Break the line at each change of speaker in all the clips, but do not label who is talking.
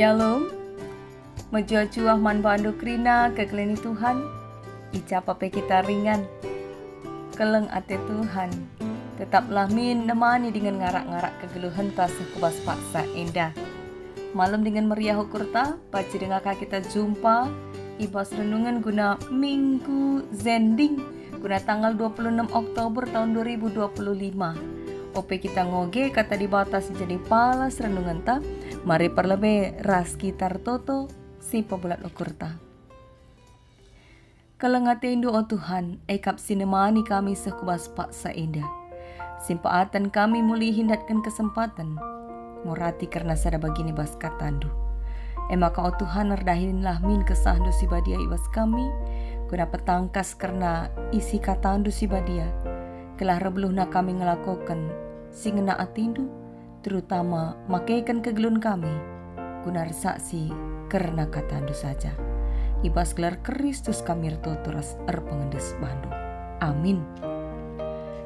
Shalom, menjua-juah man bandu krina kekelini Tuhan, icapape kita ringan, keleng ate Tuhan, tetaplah min nemani dengan ngarak-ngarak kegeluhan ta sekubas paksa indah. Malam dengan meriah hukurta, baca dengan kita jumpa, ibas renungan guna Minggu Zending, guna tanggal 26 Oktober tahun 2025. Ope kita ngoge kata dibatas jadi palas renungan ta. Mari perlebe ras kitar toto si pebulat ukurta. Kelengate indu o Tuhan, ekap sinemani kami sekubas paksa indah. Simpaatan kami muli hindatkan kesempatan. Ngorati karena sada bagini bas katandu. Maka o Tuhan nerdahinlah min kesahdu si badia ibas kami. Guna petangkas karena isi katandu si badia. Kelah rebluhna kami ngelakokan si ngena atindu. Terutama makaikan kegelun kami guna saksi karena katandu saja. Ibas gelar Kristus kami terturas pengendes bandu. Amin.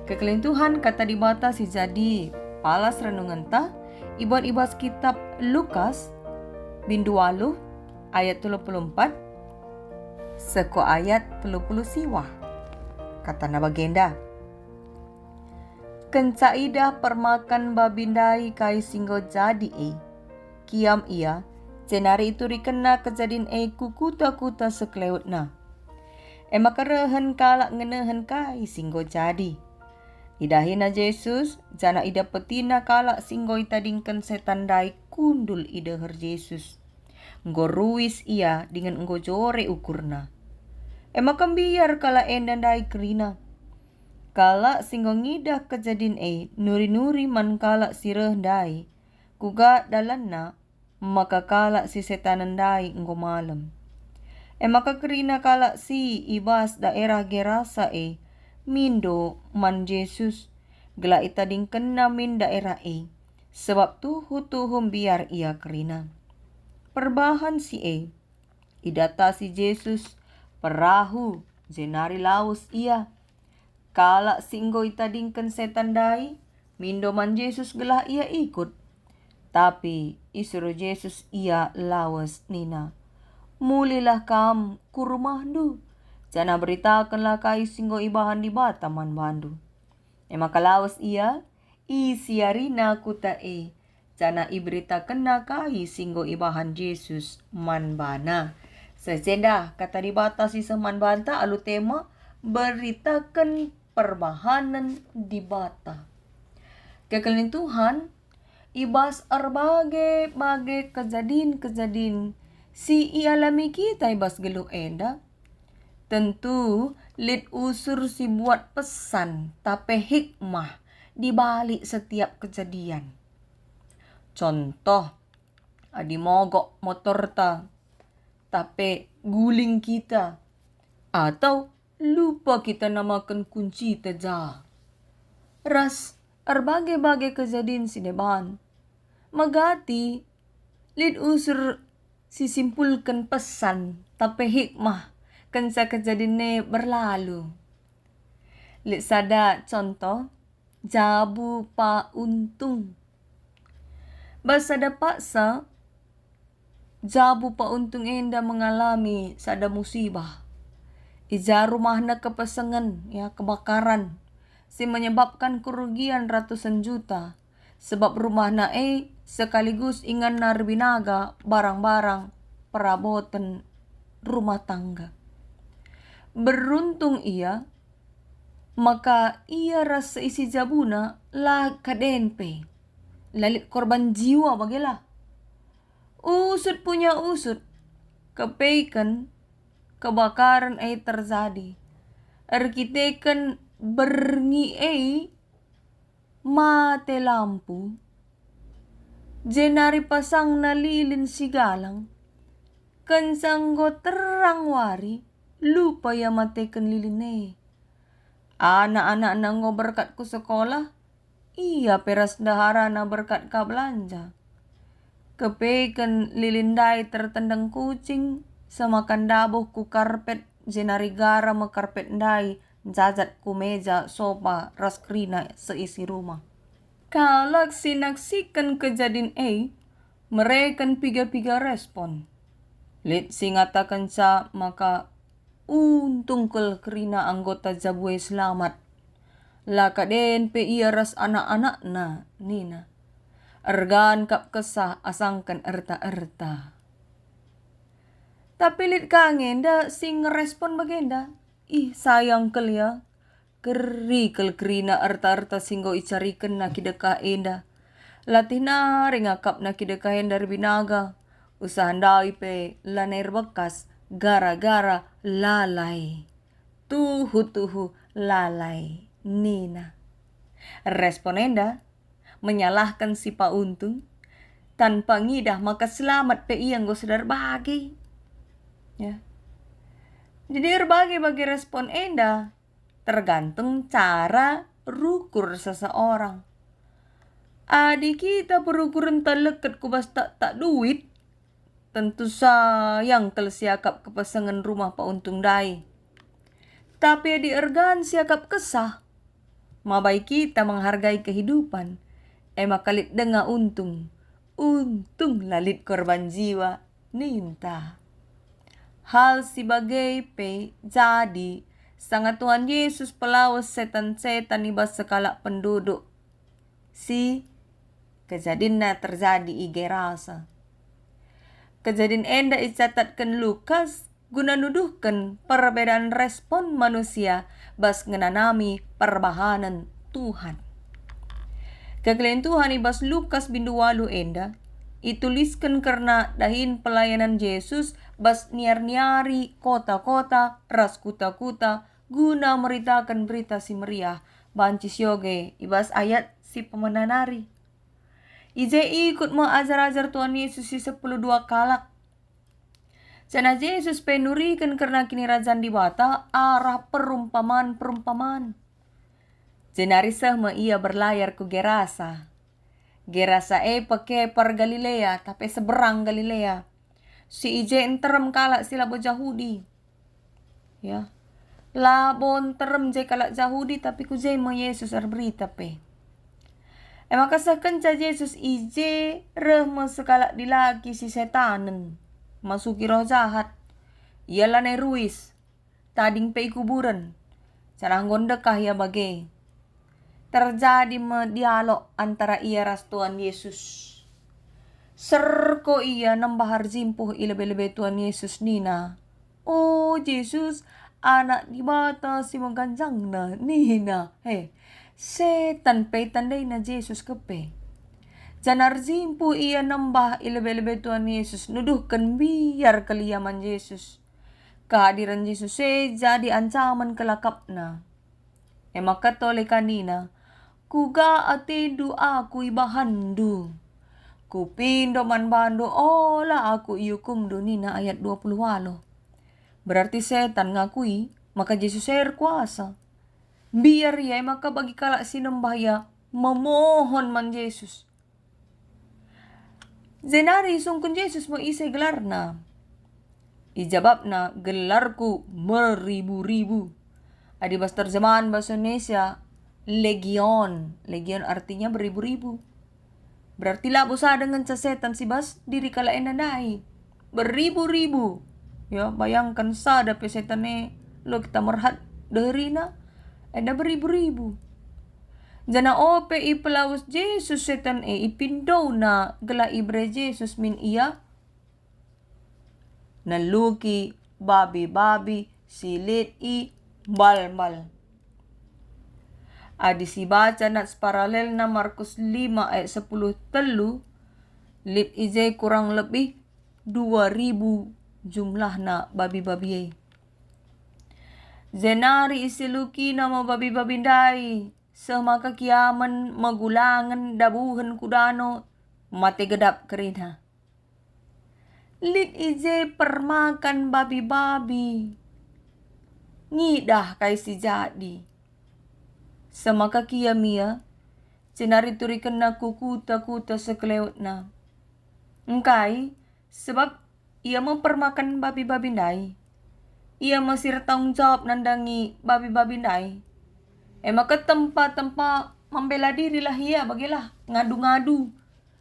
Kekelin Tuhan kata dibatasi jadi palas renungan ta ibas kitab Lukas bindu 8 ayat 34 seko ayat 30 siwa. Kata na bagenda. Kencaidah permakan babindai kai singgo jadi kiam ia cenari itu rikena kejadian kukuta-kuta sekelewutna. Maka rehen kalak ngenehen kai singgo jadi. Idahina Yesus jana ida petina kalak singgo itadingken setan dai kundul ideher Yesus. Nggo ruis ia dengan nggo jore ukurna. Maka biar kalak endan dai kerina. Kala singgo ngidah kejadian nuri-nuri man kala sireh dai kuga dalanna maka kala si setanan dai enggo malam. Maka kerina kala si ibas daerah Gerasa mindo man Yesus gela itading kena min daerah sebab tuhu biar ia kerina. Perbahan si idata si Yesus perahu jenari laus ia. Kala singgo itadingken setan dai, mindo man Yesus gelah ia ikut. Tapi isuru Yesus ia lawas nina. Mulilah kam ku rumahdu. Jana beritakanlah kai singgo ibahan di bata man bandu. Maka lawas ia, isiarina kuta Jana iberitakan kai singgo ibahan Yesus man bana. Sejenda kata di bata si seman banta alu tema beritakan perbahanan di bata. Kekelin Tuhan, ibas bagai kejadian si ialami kita ibas gelu enda. Tentu lid usur si buat pesan tapi hikmah di balik setiap kejadian. Contoh, adi mogok motor ta tapi guling kita atau lupa kita namakan kunci teja. Ras bagai kejadian si deban. Magati lid usur si simpulkan pesan tapi hikmah kensa kejadian berlalu. Lid sada contoh jabu pa untung. Basada paksa jabu pa untung enda mengalami sada musibah. Ija rumahna kepesengan kebakaran si menyebabkan kerugian ratusan juta sebab rumahna sekaligus ingan narbinaga barang-barang perabotan rumah tangga. Beruntung ia maka ia rasa isi jabuna lah kadenpe lalit korban jiwa bagelah. Usut punya usut kepeikan kebakaran terjadi. Arkiteken berngi mate lampu. Jenari pasang na lilin sigalang. Kensanggo terang wari. Lupa ya mateken lilin Anak-anak nanggo berkat ku sekolah. Iya peras dahara na berkat ka belanja. Kepeken lilindai tertendang kucing. Semakan dabuh ku karpet jenari gara me karpet ndai jajat ku meja sofa raskrina seisi rumah. Kalau sinaksikan kejadian Mereka piga-piga respon. Lit singatakan sa maka untung kel kerina anggota Zabue selamat. Laka den pe ia ras anak-anak na nina. Ergan kap kesah asangkan erta-erta. Tapi lit kangen da sing respon bagenda. Ih sayang kel ya. Keri kel kerina erta-erta singgo icarikan na kideka enda. Latih na ringakap na kidekahen dari binaga. Usahandai pe lanair bekas gara-gara lalai. Tuhu lalai. Nina. Responenda menyalahkan si Pak Untung. Tanpa ngidah maka selamat pe iyang go sedar bagi. Ya. Jadi bagi respon enda tergantung cara rukur seseorang. Adi kita perukuran terleket kubas tak duit. Tentu sayang kalau siakap kepasangan rumah Pak Untung dai. Tapi adi ergan siakap kesah. Mabai kita menghargai kehidupan. Makalit dengar untung. Untung lalit korban jiwa. Ninta. Hal sebagai pe jadi sangat Tuhan Yesus pelawas setan-setan ibas sekala penduduk. Si kejadian terjadi i Gerasa. Kejadian enda icatatkan Lukas guna nuduhkan perbedaan respon manusia bas ngenanami perbahanan Tuhan. Kekalian Tuhan ibas Lukas bindu walu enda ituliskan karena dahin pelayanan Yesus bas niar-niari kota-kota ras kuta-kuta guna meritakan berita si meriah bancis yoge ibas ayat si pemenanari. Ije ikut mengajar-ajar Tuhan Yesus si 12 kalak. Sana Yesus penurikan karena kini rajaan di bata arah perumpamaan. Jenari sehma ia berlayar ke Gerasa. Gerasa pakai per Galilea tapi seberang Galilea. Si ije enterem kalak sila bo Yahudi. Ya. Labon terem je kalak Yahudi tapi ku je mo Yesus berita pe. Maka sekenca Yesus ije rehma sekala dilaki si setanen. Masuki roh jahat. Ialah ne ruis. Tading pe kuburan. Caranggon dekah ya bagai. Terjadi dialog antara ia ras Tuhan Yesus. Serko ia nambahar jimpuh ilebe-lebe Tuhan Yesus nina. Oh Yesus anak di bata si mengganjang na nina. Setan pe tandai na Yesus kepe. Janar jimpu ia nambah ilebe-lebe Tuhan Yesus. Nuduhkan biar keliaman Yesus. Kehadiran Yesus jadi ancaman kelakapna. Maka tole kanina. Kuga atindu aku ibahandu. Kupindo man bando ola aku iukum do nina ayat 20 walo. Berarti setan ngakui maka Yesus kuasa. Biar ya maka bagi kalak sinembaya memohon man Yesus. Zenari sungkun Yesus mo isay gelarna. Ijababna gelarku meribu-ribu. Adi bas terjemahan bahasa Indonesia legion. Legion artinya beribu-ribu. Berarti labo sa dengan setan si bas diri kala enanai. Beribu-ribu. Ya bayangkan sa dapat setane lo kita merhat derina. Ada beribu-ribu. Jana ope i pelawus Yesus setan ipindo na gela ibre Yesus min iya. Naluki babi-babi silit i bal-bal. Adi si baca nats paralel na Markus 5 ayat 10 telu. Lit ije kurang lebih 2000 jumlah na babi-babi. Zenari isiluki nama babi-babi dai. Semaka kiaman magulangan dabuhan kudano mati gedap kerina. Lit ije permakan babi-babi. Ngidah kai si jadi. Semaka kiamia cenari turikan na kukuta-kuta sekelewat na. Engkai sebab ia mempermakan babi-babi dai. Ia masih tanggung jawab nandangi babi-babi dai. Maka tempat-tempat membela diri lah ia bagilah ngadu-ngadu.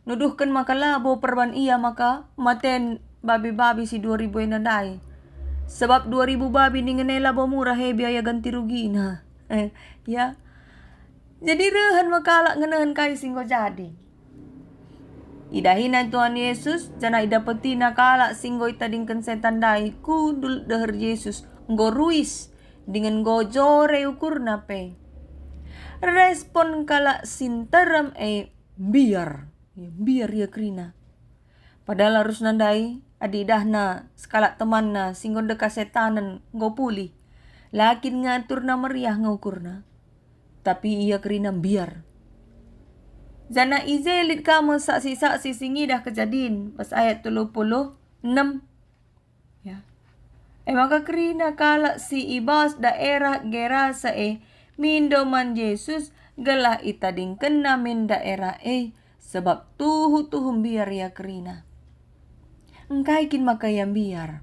nuduhkan maka labo perban ia maka maten babi-babi si 2000 nandai. Sebab 2000 babi ningenay labo murah biaya ganti rugi na. Ya. Jadi rehan makalak ngenahan kayo singgo jadi. Idahinan Tuhan Yesus, jana idapeti nakala singgo itadingkan setan dai kudul dahar Yesus nggo ruis dengan nggo jore ukur nape. Respon kala sinteram biar ya krina. Padahal harus nandai adidahna skala temanna singgo deka setanan nggo pulih. Lakin ngatur na meriah ngukurna. Tapi ia krina biar. Jana izelit kamu saksi-saksi singidah kejadian pas ayat 36. Ya. Maka kerina kala si ibas daerah Gerasa mindoman Yesus gelah itading kena min daerah sebab tuhum biar ya kerina. Engkaikin maka yang biar.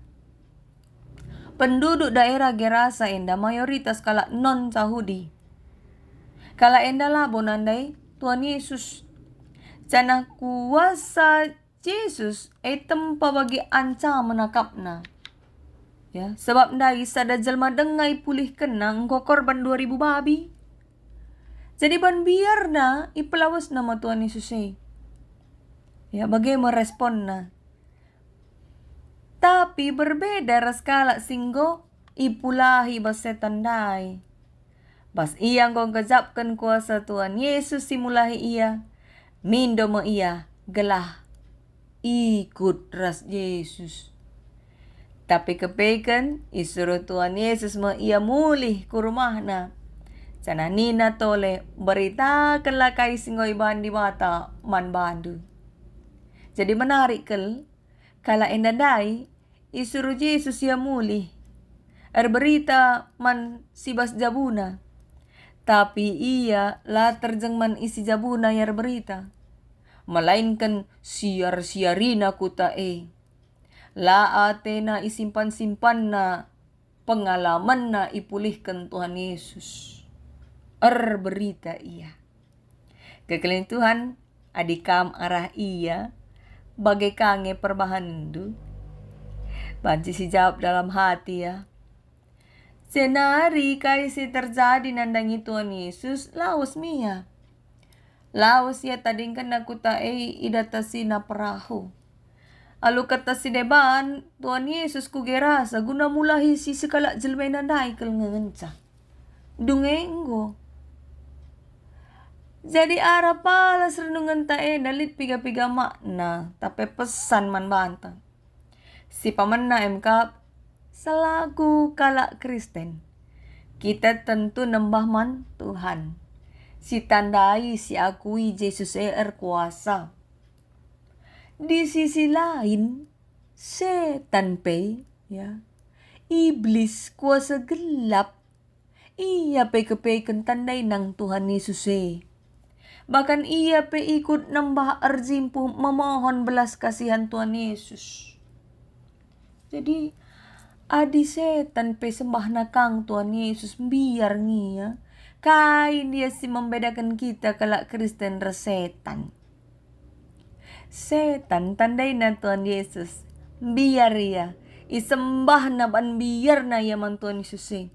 Penduduk daerah Gerasa enda mayoritas kala non Yahudi. Kala enda labo nandai Tuhan Yesus. Jana kuasa Yesus tempa bagi anca menakapna. Ya, sebab ndai sada jelma dengai pulih kenang ko korban 2000 babi. Jadi ban biarna ipelawas nama Tuhan Yesus Ya, bagaimana meresponna. Tapi berbeda raskala singgo ipulahi bas setan dai. Bas ia ngong gejapkan kuasa Tuhan Yesus simulahi ia. Mindo mo ia gelah ikut ras Yesus. Tapi kepekan isuruh Tuhan Yesus mo ia mulih ke rumahna. Sana nina tole beritakanlah kai singoy bandi mata man bandu. Jadi menarik kala endadai isuruh Yesus ia mulih. Berita man sibas jabuna. Tapi ia la terjengman isi jabuna yar berita. Melainkan siar-siarina kuta La atena isimpan-simpan na pengalaman na ipulihkan Tuhan Yesus. Berita ia. Kekalian Tuhan adikam arah ia bagai kange perbahandu. Banci si jawab dalam hati ya. Senari kaisi terjadi nandangi Tuhan Yesus, laos mia. Laos ya tadingkan aku idatasi na perahu. Alu kata si deban, Tuhan Yesus kugerasa guna mulahi si sekala jelmay nandai kel ngenca. Dungenggo. Jadi arah palas renungan dalit piga-piga makna, tapi pesan man bantang. Si pamanna MK selaku kala Kristen, kita tentu nembah man Tuhan. Si tandai si akui Yesus kuasa. Di sisi lain, setan ya, iblis kuasa gelap. Ia kepekan tandai nang Tuhan Yesus Bahkan ia ikut nambah arjimpu memohon belas kasihan Tuhan Yesus. Jadi adi setan sembah nakang Tuhan Yesus biar ngia. Kain dia si membedakan kita kala Kristen resetan. Setan tandai na Tuhan Yesus. Biar ya. Isembah na ban biar na yaman Tuhan Yesus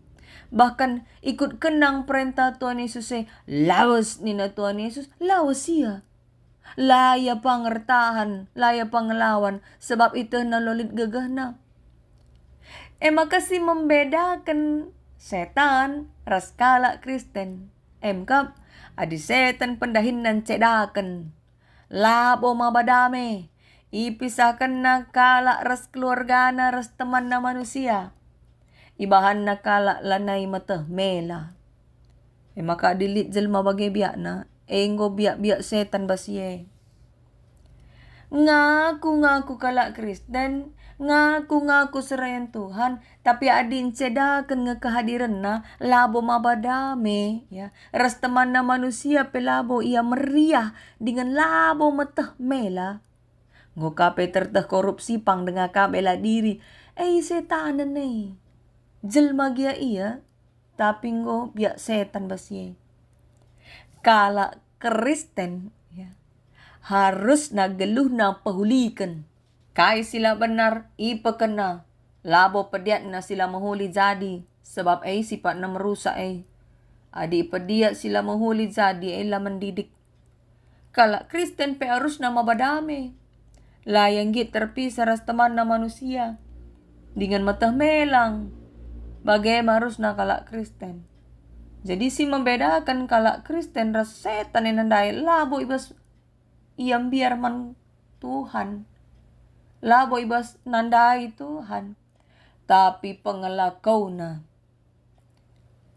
Bahkan ikut kenang perintah Tuhan Yesus lawas ni na Tuhan Yesus. Lawas ia. Laya pangertahan. Laya pangelawan. Sebab itu nalolit gagah na. Makasih membedakan setan raskala Kristen. Kap adi setan pendahinan cedakan. Labo mabadame. Ipisahkan nakala ras keluargana ras teman na manusia. Ibahan nakala lanay mata mela. Maka dilit jelma bagai biak na. Enggo biak-biak setan basiye. Ngaku-ngaku kala Kristen. Ngaku-ngaku serayan Tuhan, tapi adin cedakan ngekehadiran na labo mabadame ya. Ras teman na manusia pelabo ia meriah dengan labo metah mela. Ngo kape terteh korupsi pang dengan kabela diri. Setanan jelma gia ia, tapi ngo biak setan basye. Kala Kristen ya. harus na geluh na pahulikan. Kai sila benar ipakena. Labo pediat na sila mahuli jadi. Sebab sifat na merusak Adi pediat sila mahuli jadi la mendidik. Kala Kristen pe harus na mabadame. Layang git terpisah ras teman na manusia. Dengan matah melang. Bagaimana harus na kala Kristen. Jadi si membedakan kala Kristen ras setan yang nandai. Labo ibas iam biar man Tuhan. Labo ibas nandai Tuhan. Tapi pengelakau na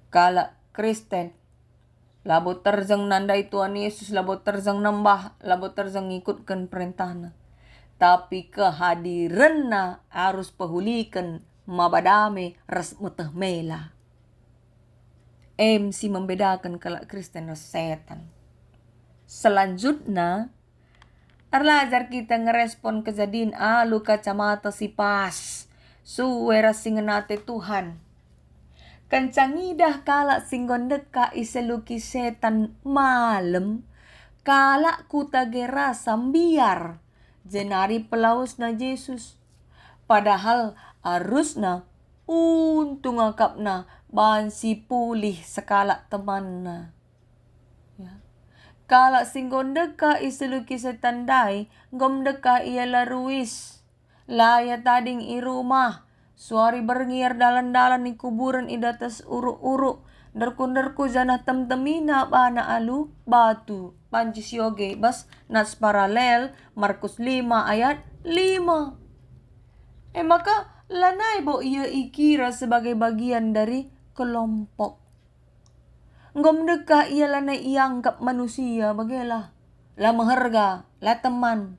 kala Kristen. Labo terzang nandai Tuhan Yesus. Labo terzang nambah. Labo terzang ngikutkan perintahna. Tapi kehadiran na harus pahulikan mabadame ras mutah mela. Si membedakan kala Kristen ras setan. Selanjutnya arlajar kita ngerespon kejadian alu kacamata si pas. Suwera singenate Tuhan. Kencangidah kala singgondeka iseluki setan malam. Kala kutagera sambiar. Jenari pelaus na Yesus. Padahal harusna untung akapna bansi pulih sekala temanna. Kala singgondeka iseluki setan dai, gomdeka ialah ruis. Laya tading i rumah, suari berngir dalan-dalan i kuburan i datas uruk-uruk. Derku-derku janah tem-temina bana alu batu. Panci sioge bas nas paralel Markus 5 ayat 5. Maka lanai bo ia ikira sebagai bagian dari kelompok. Ngomdeka ia lanai ianggap manusia bagelah. La maharga, la teman.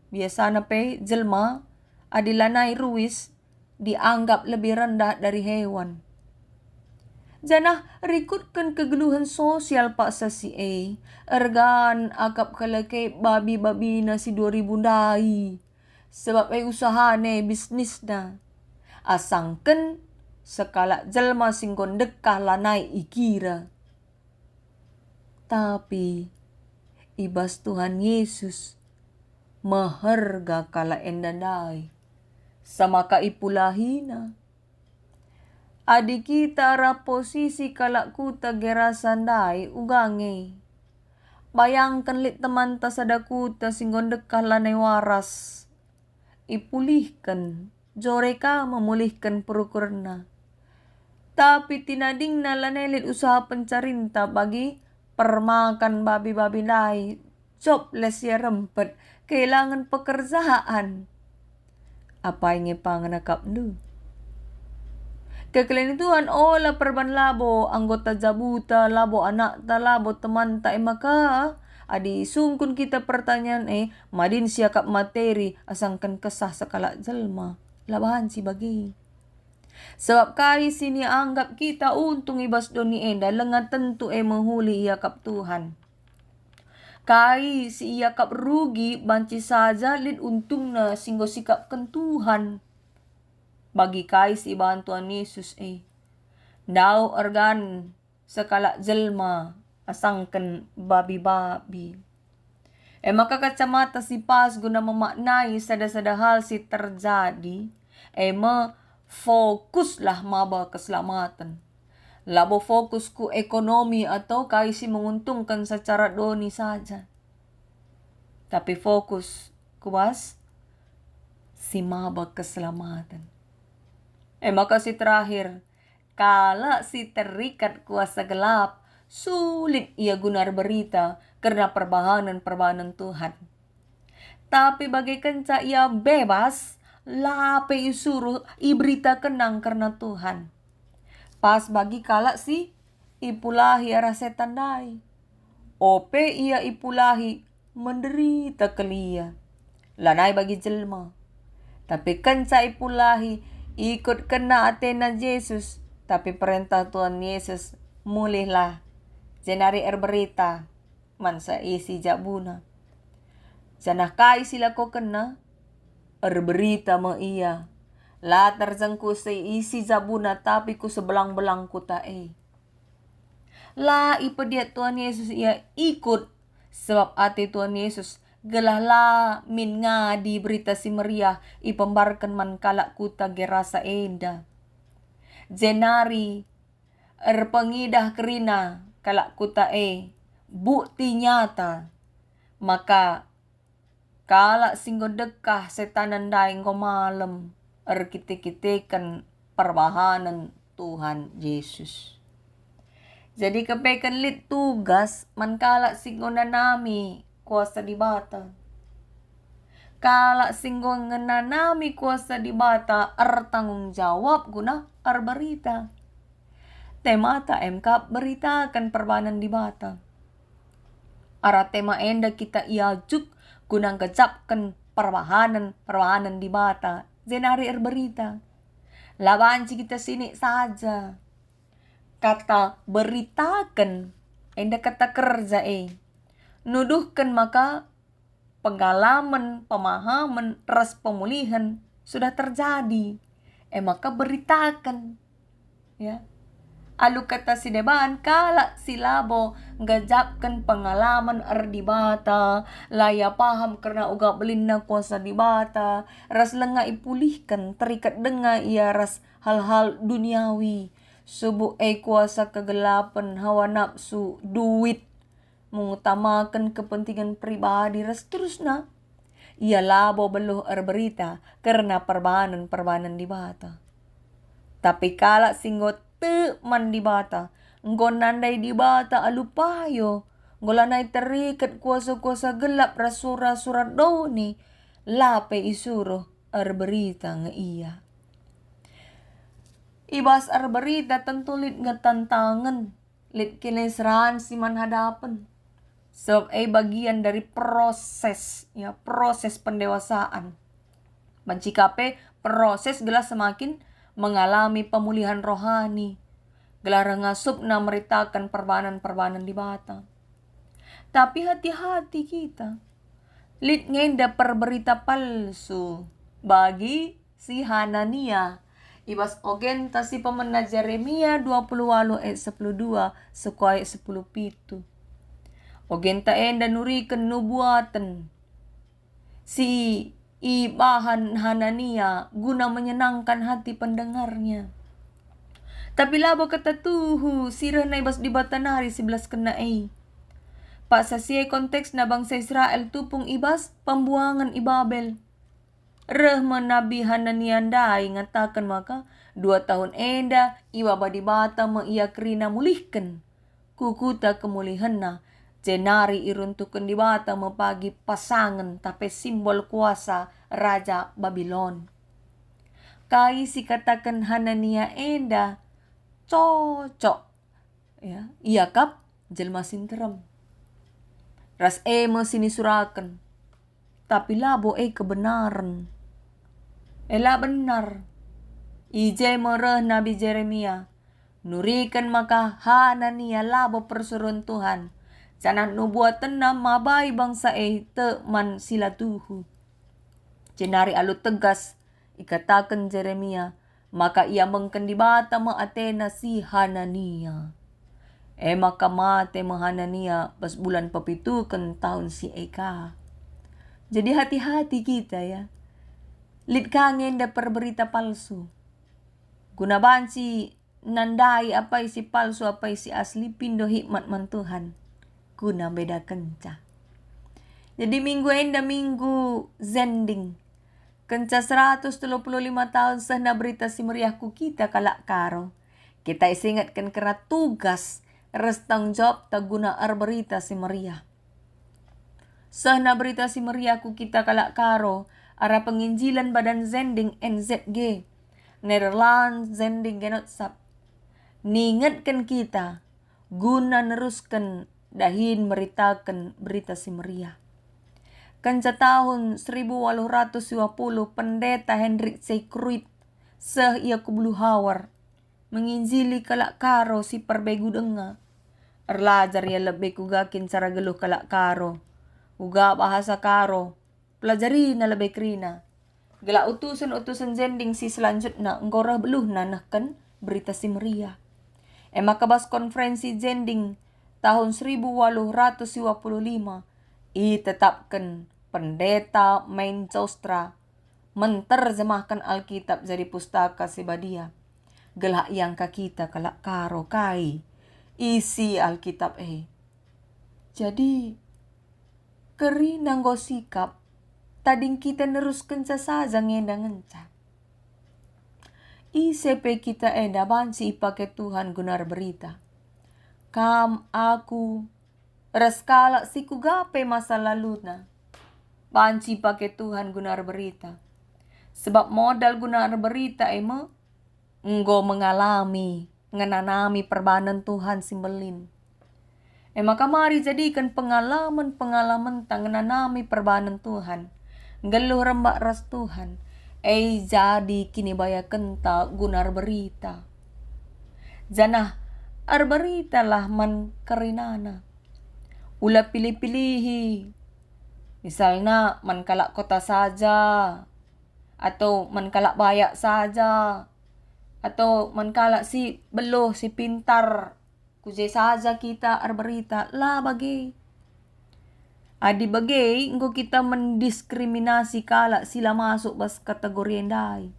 Biasana pe jelma adilanai ruis dianggap lebih rendah dari hewan. Janah rikutkan kegeluhan sosial paksa si ergan akap kalake babi-babi na si 2000 dai. Sebab usaha ne bisnis na. Asangken sekala jelma singgon dekah lanai ikira. Tapi ibas Tuhan Yesus maharga kala endandai. Sama kaipulahina. Adi kita ra posisi kala kuta gerasandai ugange. Bayangkan lit teman tasada kuta singgon dekah lanai waras. Ipulihkan. Joreka memulihkan perukurna. Tapi tinading na lanelit usaha pencarinta bagi permakan babi-babi lai. Jobless ya rempet. Kehilangan pekerjaan. Apa yang panganakap nu? Kekalian Tuhan olah perban labo. Anggota jabuta labo anak ta labo teman ta maka. Adi sungkun kita pertanyaan madin siakap materi asangkan kesah sekala jelma. Labahan si bagi. Sebab kai sini anggap kita untung ibas doni enda lengan tentu menghuli iakap Tuhan. Kai si iakap rugi banci saja lid untung na singgo sikapkan Tuhan. Bagi kai si bantuan Yesus Dau organ sekala jelma asangkan babi-babi. Maka kacamata si pas guna memaknai sada-sada hal si terjadi. Fokuslah maba keselamatan. Labo fokus ku ekonomi atau kaisi menguntungkan secara doni saja. Tapi fokus kuas si maba keselamatan. Maka si terakhir, kala si terikat kuasa gelap, sulit ia gunar berita karena perbahanan Tuhan. Tapi bagaikan ia bebas, lape isuruh iberita kenang karena Tuhan. Pas bagi kala si ipulahi arah setan dai. Ope ia ipulahi menderita kelia. Lanai bagi jelma. Tapi kenca ipulahi ikut kena atena Yesus. Tapi perintah Tuhan Yesus mulihlah. Jenari berita mansa isi jabuna. Janah kai sila ko kena berita mo iya. Latar jangku se isi jabuna tapi ku sebelang-belang ku tae. La ipediat Tuhan Yesus ia ikut sebab ati Tuhan Yesus Gelahlah min ngadi berita si meriah ipembarkan man kalak kuta gerasa enda. Jenari erpengidah kerina kalak kuta bukti nyata. Maka kalak singgo dekah setanan daing ko malam erkite-kitekan perbahanan Tuhan Yesus. Jadi kepekan lit tugas man kalak singgo nanami kuasa di bata. Kalak singgo ngenanami kuasa di bata tanggung jawab guna berita. Temata MK beritakan perbahanan di bata. Ara tema enda kita iajuk guna kecapkan perbahanan di bata. Jenari berita. Labanci kita sini saja. Kata beritakan enda kata kerja nuduhkan maka pengalaman, pemahaman, ras pemulihan sudah terjadi. Maka beritakan. Ya. Alu kata si deban kalak silabo ngajapkan pengalaman di bata, laya paham karena uga belinna kuasa di bata, ras lenga ipulihkan terikat denga ia ras hal-hal duniawi, subuh kuasa kegelapan, hawa nafsu, duit, mengutamakan kepentingan pribadi ras terusna. Ia labo beluh berita karena perbahanan di bata. Tapi kalak singgot man di bata, ngonandai di bata alupayo, ngolanai terikat kuasa-kuasa gelap rasura-surat doni, lape isuruh berita nga iya. Ibas berita tentu lit ngetantangan, lit kinesrahan si man hadapan. Sebab bagian dari proses, ya proses pendewasaan. Mencikape proses gelas semakin mengalami pemulihan rohani. Gelar ngasup na meritakan perbahanan di bata. Tapi hati-hati kita. Lit ngenda perberita palsu bagi si Hanania. Ibas ogen ta si pemena Jeremia 28 ayat 12 sekuai 10 pitu. Ogen ta enda nuriken nubuatan si ibahan Hanania guna menyenangkan hati pendengarnya. Tapi labo kata tuhu sirah na ibas di batanari 11 kena Pak sasiai konteks na bangsa Israel tupung ibas pembuangan Ibabel. Rahman Nabi Hanania ndai ngatakan maka 2 tahun enda ibaba di bata ia kerina mulihkan. Kukuta kemulihan na jenari iruntukan di bata mapagi pasangan tapi simbol kuasa Raja Babylon. Kai si katakan Hanania enda cocok. Ya, iya kap jelma sinterem. Ras mo sinisurakan. Tapi labo kebenaran. Ela benar. Ije mereh Nabi Jeremia. Nurikan maka Hanania labo persuruhan Tuhan. Jangan nubuatan na mabai bangsa teman sila tuhu. Jenari alu tegas ikatakan Jeremia, maka ia mengkendibata Atena si Hanania. Maka mate Hanania pas bulan papitukan tahun si Eka. Jadi hati-hati kita ya. Lit kangen da perberita palsu. Guna banci nandai apa isi palsu apa isi asli pindo hikmat man Tuhan. Guna beda kenca. Jadi minggu zending. Kenca 135 tahun sehna berita si meriahku kita kalak karo. Kita isingatkan kena tugas res tanggung jawab tak guna berita si meriah. Sehna berita si meriahku kita kalak karo ara penginjilan badan zending NZG. Netherlands zending genotsap. Ningatkan kita guna neruskan dahin meritakan berita si meriah. Kanca tahun 1820 pendeta Hendrik Seykruit seh ia kublu hawar menginjili kalak karo si perbegu denga. Erlajar ia lebih kugakin cara geluh kalak karo. Uga bahasa karo. Pelajari na lebih krina. Gela utusan zending si selanjutnya ngorah beluh nanahkan berita si meriah. Maka bas konferensi zending tahun 1825 I tetapkan pendeta Mencostra menterjemahkan Alkitab jadi pustaka sebadia. Gelak yang kita kalak karo kai isi Alkitab Jadi keri nanggo sikap tading kita neruskan saja ngendang ngenca. ICP kita bansi ipake Tuhan gunar berita. Aku raskala siku gape masa lalu na. Banci pake Tuhan gunar berita. Sebab modal gunar berita enggo mengalami, ngenanami perbanan Tuhan simbelin. Maka mari jadikan pengalaman ngenanami perbanan Tuhan. Geluh rembak ras Tuhan. Jadi kini baya kenta gunar berita. Janah berita lah man kerinana. Ula pilih-pilihi. Misalnya man kalak kota saja. Atau menkalak bayak saja, atau menkalak si beloh si pintar, kuje saja kita berita lah bagi. Adi bagi engko kita mendiskriminasi kalak sila masuk bas kategori endai.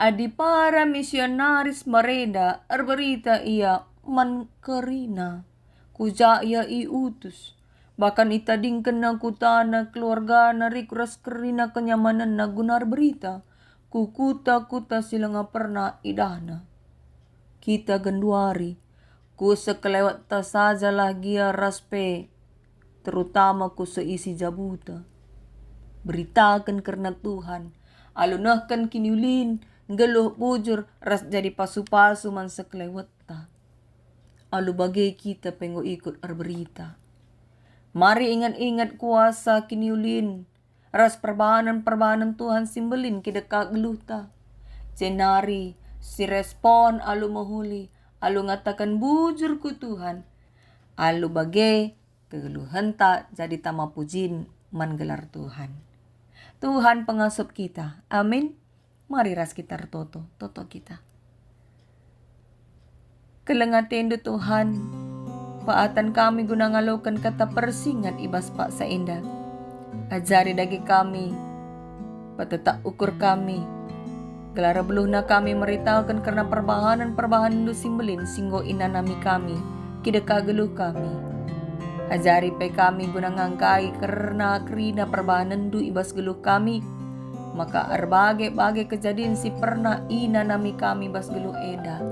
Adi para misionaris mereda berita ia mankerina, kuja ia iutus. Bahkan itading kena kutana keluarga nari kuras kerina kenyamanan na gunar berita. Kukuta sila nga pernah idana. Kita genduari. Ku sekelewat ta saja lagi raspe. Terutama ku seisi jabuta. Beritakan karena Tuhan. Alunahkan kiniulin. Geluh bujur ras jadi pasu-pasu man sekelewat ta. Alu bagai kita penggo ikut berita. Mari ingat-ingat kuasa kiniulin. Ras perbahanan Tuhan simbelin kideka geluta. Jenari si respon alu mahuli. Alu ngatakan bujur ku Tuhan. Alu bagai kegeluhan tak jadi tama pujin manggelar Tuhan. Tuhan pengasup kita. Amin. Mari ras kita toto kita. Kelengatendu Tuhan. Paatan kami guna ngalokan kata persingat ibas pak saenda. Ajari dagi kami, patetak ukur kami. Gelara beluhna kami meritakan karena perbahanan du simbelin singgo inanami kami, kideka geluh kami. Ajari pe kami guna ngangkai karena kerina perbahanan du ibas geluh kami. Maka bagai kejadian si pernah inanami kami bas geluh eda.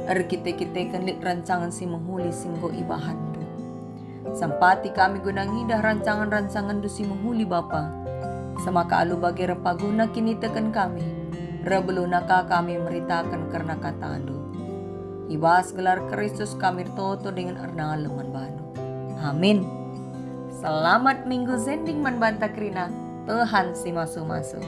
Kita kenlit rancangan si menghuli singgo ibahan du. Sampati kami gunang hidah rancangan du si menghuli Bapa. Semaka alu bagi repaguna kini tekan kami. Rebelunaka kami meritakan karena kata du. Ibas gelar Kristus kami toto dengan erna leman banu. Amin. Selamat minggu zending man banta krina. Tuhan si masu-masu.